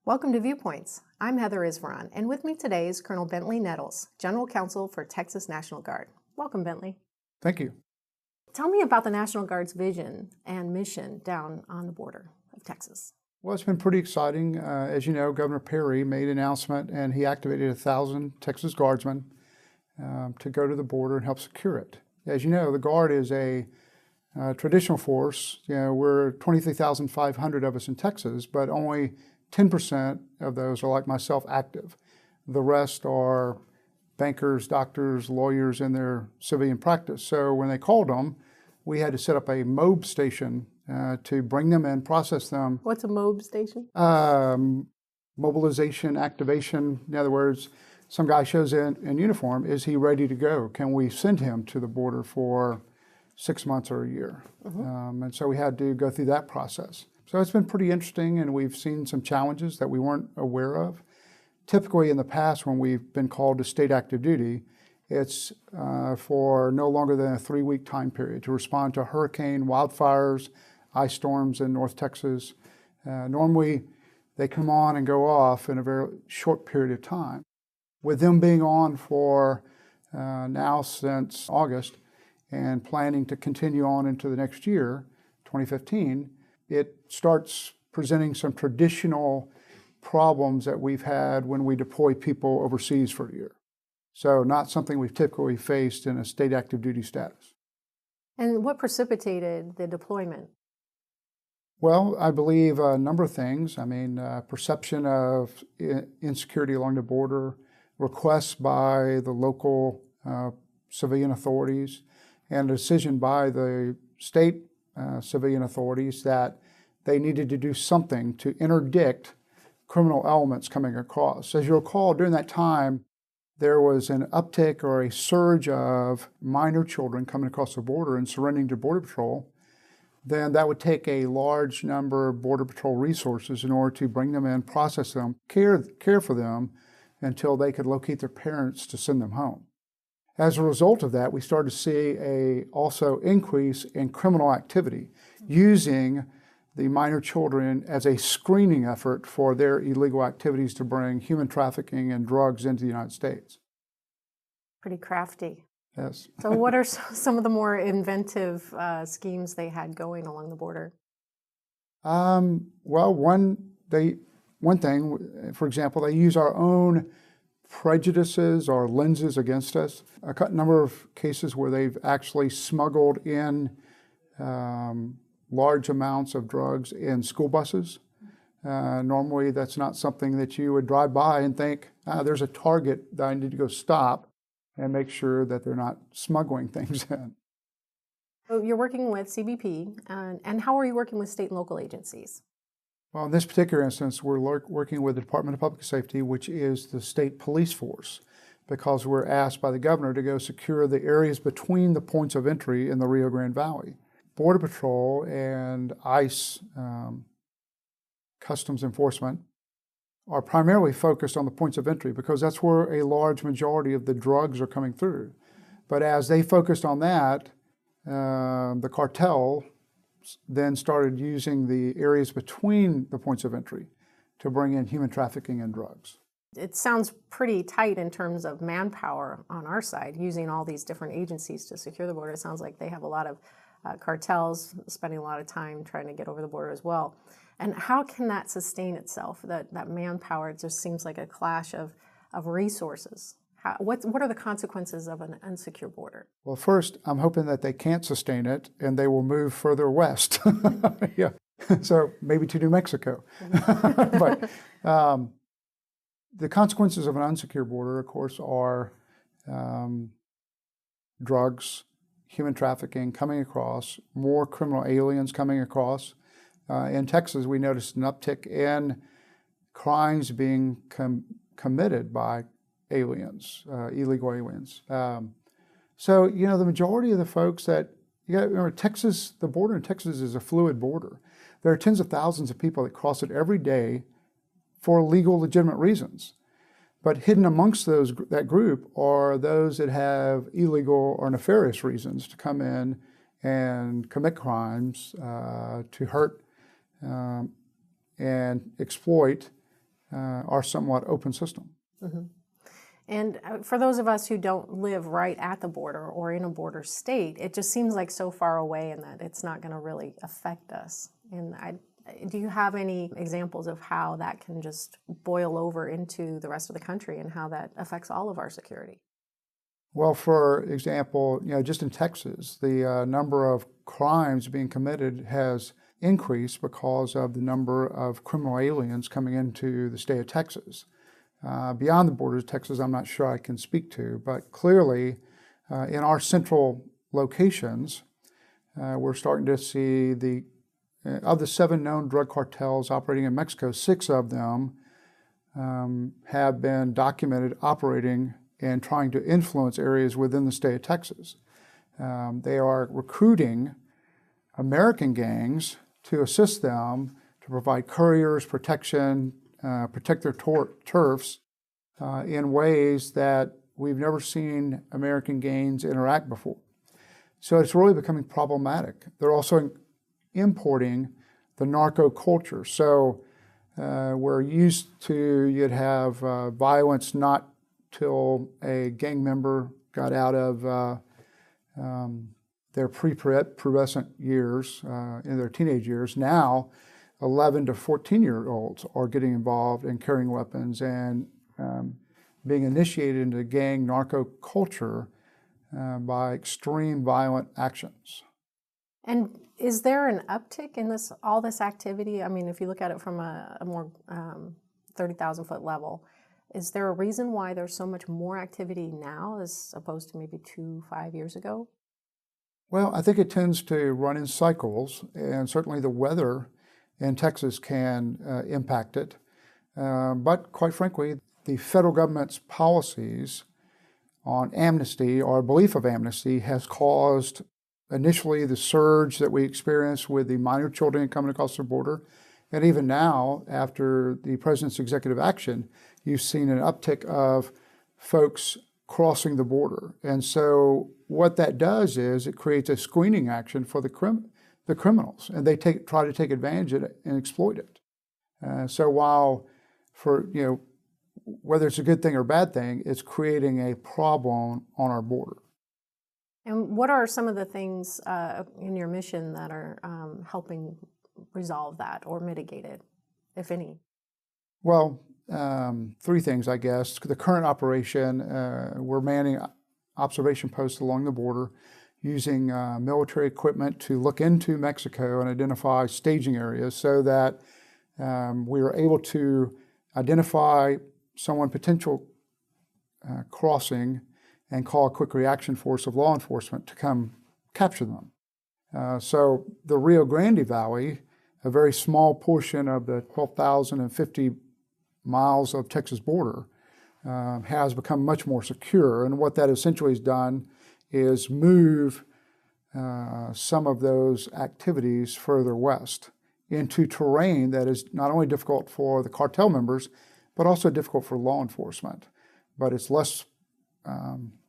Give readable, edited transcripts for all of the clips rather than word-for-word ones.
Welcome to Viewpoints. I'm Heather Isvaron, and with me today is Colonel Bentley Nettles, General Counsel for Texas National Guard. Welcome, Bentley. Thank you. Tell me about the National Guard's vision and mission down on the border of Texas. Well, it's been pretty exciting. As you know, Governor Perry made an announcement and he activated 1,000 Texas Guardsmen to go to the border and help secure it. As you know, the Guard is a traditional force. You know, we're 23,500 of us in Texas, but only 10% of those are, like myself, active. The rest are bankers, doctors, lawyers in their civilian practice. So when they called them, we had to set up a MOB station to bring them in, process them. What's a MOB station? Mobilization, activation. In other words, some guy shows in uniform. Is he ready to go? Can we send him to the border for 6 months or a year? And so we had to go through that process. So it's been pretty interesting, and we've seen some challenges that we weren't aware of. Typically in the past, when we've been called to state active duty, it's for no longer than a 3-week time period to respond to hurricane, wildfires, ice storms in North Texas. Normally, they come on and go off in a very short period of time. With them being on for now since August and planning to continue on into the next year, 2015, it starts presenting some traditional problems that we've had when we deploy people overseas for a year. So not something we've typically faced in a state active duty status. And what precipitated the deployment? Well, I believe a number of things. I mean, perception of insecurity along the border, requests by the local civilian authorities, and a decision by the state civilian authorities that they needed to do something to interdict criminal elements coming across. As you'll recall, during that time, there was an uptick or a surge of minor children coming across the border and surrendering to Border Patrol. Then that would take a large number of Border Patrol resources in order to bring them in, process them, care for them until they could locate their parents to send them home. As a result of that, we started to see a also increase in criminal activity using the minor children as a screening effort for their illegal activities to bring human trafficking and drugs into the United States. Pretty crafty. Yes. So what are some of the more inventive schemes they had going along the border? Well, one thing, for example, they use our own prejudices or lenses against us. A number of cases where they've actually smuggled in large amounts of drugs in school buses. Normally, that's not something that you would drive by and think, there's a target that I need to go stop and make sure that they're not smuggling things in. So you're working with CBP, and how are you working with state and local agencies? Well, in this particular instance, we're working with the Department of Public Safety, which is the state police force, because we're asked by the governor to go secure the areas between the points of entry in the Rio Grande Valley. Border Patrol and ICE, Customs Enforcement, are primarily focused on the points of entry because that's where a large majority of the drugs are coming through. But as they focused on that, the cartel then started using the areas between the points of entry to bring in human trafficking and drugs. It sounds pretty tight in terms of manpower on our side, using all these different agencies to secure the border. It sounds like they have a lot of cartels spending a lot of time trying to get over the border as well. And how can that sustain itself, that manpower? It just seems like a clash of resources. What are the consequences of an unsecure border? Well, first, I'm hoping that they can't sustain it and they will move further west. Yeah, so maybe to New Mexico. But the consequences of an unsecure border, of course, are drugs, human trafficking coming across, more criminal aliens coming across. In Texas, we noticed an uptick in crimes being committed by aliens, illegal aliens. So, you know, the majority of the folks that, you got to remember, Texas, the border in Texas is a fluid border. There are tens of thousands of people that cross it every day for legal, legitimate reasons. But hidden amongst that group are those that have illegal or nefarious reasons to come in and commit crimes, to hurt and exploit are somewhat open system. And for those of us who don't live right at the border or in a border state, it just seems like so far away and that it's not going to really affect us. And do you have any examples of how that can just boil over into the rest of the country and how that affects all of our security? Well, for example, just in Texas, the number of crimes being committed has increased because of the number of criminal aliens coming into the state of Texas. Beyond the borders of Texas, I'm not sure I can speak to, but clearly in our central locations, we're starting to see of the 7 known drug cartels operating in Mexico, 6 of them have been documented operating and trying to influence areas within the state of Texas. They are recruiting American gangs to assist them to provide couriers, protection, protect their turfs in ways that we've never seen American gangs interact before. So it's really becoming problematic. They're also importing the narco culture. So we're used to, you'd have violence not till a gang member got out of their pre-pubescent years, in their teenage years. Now, 11 to 14-year-olds are getting involved in carrying weapons and being initiated into gang narco culture by extreme violent actions. And is there an uptick in all this activity? I mean, if you look at it from a more 30,000-foot level, is there a reason why there's so much more activity now as opposed to maybe 5 years ago? Well, I think it tends to run in cycles, and certainly the weather in Texas can impact it. But quite frankly, the federal government's policies on amnesty, or belief of amnesty, has caused initially the surge that we experienced with the minor children coming across the border. And even now, after the president's executive action, you've seen an uptick of folks crossing the border. And so what that does is it creates a screening action for the criminals, and they try to take advantage of it and exploit it. So while whether it's a good thing or a bad thing, it's creating a problem on our border. And what are some of the things in your mission that are helping resolve that or mitigate it, if any? Well, 3 things, I guess. The current operation, we're manning observation posts along the border using military equipment to look into Mexico and identify staging areas so that we are able to identify someone potential crossing and call a quick reaction force of law enforcement to come capture them. So the Rio Grande Valley, a very small portion of the 12,050 miles of Texas border, has become much more secure. And what that essentially has done is move some of those activities further west into terrain that is not only difficult for the cartel members, but also difficult for law enforcement. But it's less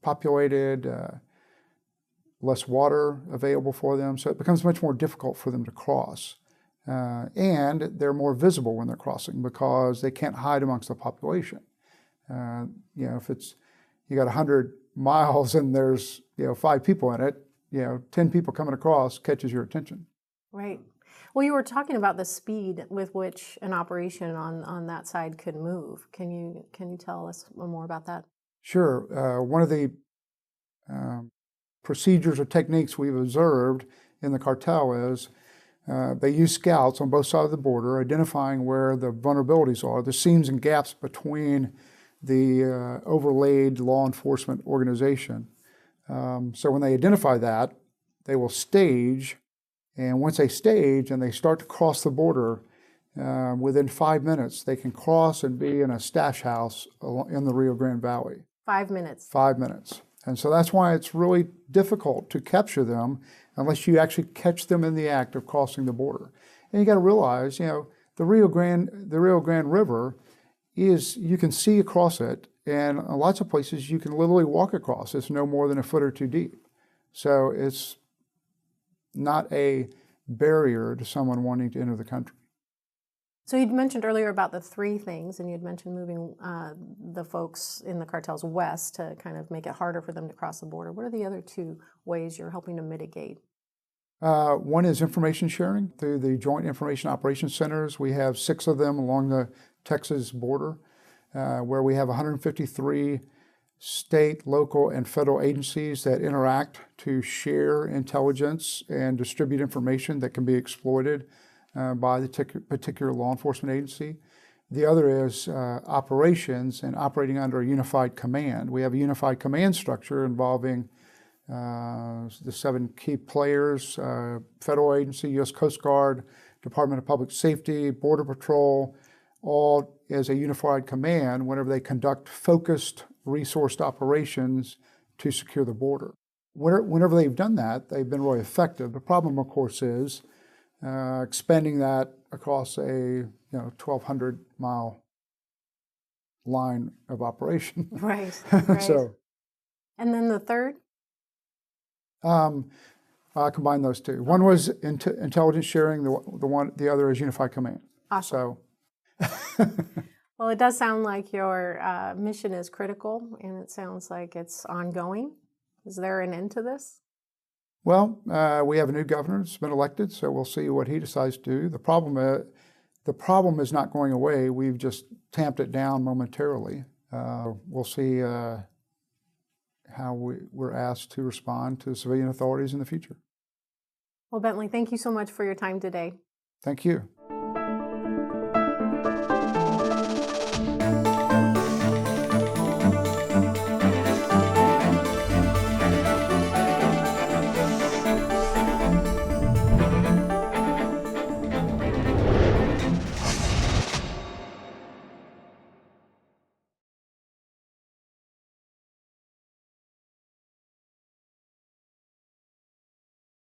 populated, less water available for them, so it becomes much more difficult for them to cross. And they're more visible when they're crossing because they can't hide amongst the population. If you got 100 miles and there's 5 people in it, 10 people coming across catches your attention. Right. Well, you were talking about the speed with which an operation on that side could move. Can you tell us more about that? Sure. One of the procedures or techniques we've observed in the cartel is they use scouts on both sides of the border, identifying where the vulnerabilities are, the seams and gaps between the overlaid law enforcement organization. So when they identify that, they will stage, and once they stage and they start to cross the border, within 5 minutes, they can cross and be in a stash house in the Rio Grande Valley. 5 minutes. 5 minutes. And so that's why it's really difficult to capture them unless you actually catch them in the act of crossing the border. And you got to realize, the Rio Grande River you can see across it, and in lots of places you can literally walk across. It's no more than a foot or 2 deep. So it's not a barrier to someone wanting to enter the country. So you'd mentioned earlier about the three things, and you'd mentioned moving the folks in the cartels west to kind of make it harder for them to cross the border. What are the other two ways you're helping to mitigate? One is information sharing through the Joint Information Operations Centers. We have 6 of them along the Texas border, where we have 153 state, local, and federal agencies that interact to share intelligence and distribute information that can be exploited by the particular law enforcement agency. The other is operations and operating under a unified command. We have a unified command structure involving the 7 key players: federal agency, U.S. Coast Guard, Department of Public Safety, Border Patrol, all as a unified command whenever they conduct focused, resourced operations to secure the border. Whenever they've done that, they've been really effective. The problem, of course, is expanding that across a 1,200-mile line of operation. Right, right. So, and then the third? I combined those two. One was intelligence sharing. The other is unified command. Awesome. So, well, it does sound like your mission is critical, and it sounds like it's ongoing. Is there an end to this? well, we have a new governor that's been elected, so we'll see what he decides to do. The problem is not going away. We've just tamped it down momentarily. We'll see how we're asked to respond to civilian authorities in the future. Well, Bentley, thank you so much for your time today. Thank you.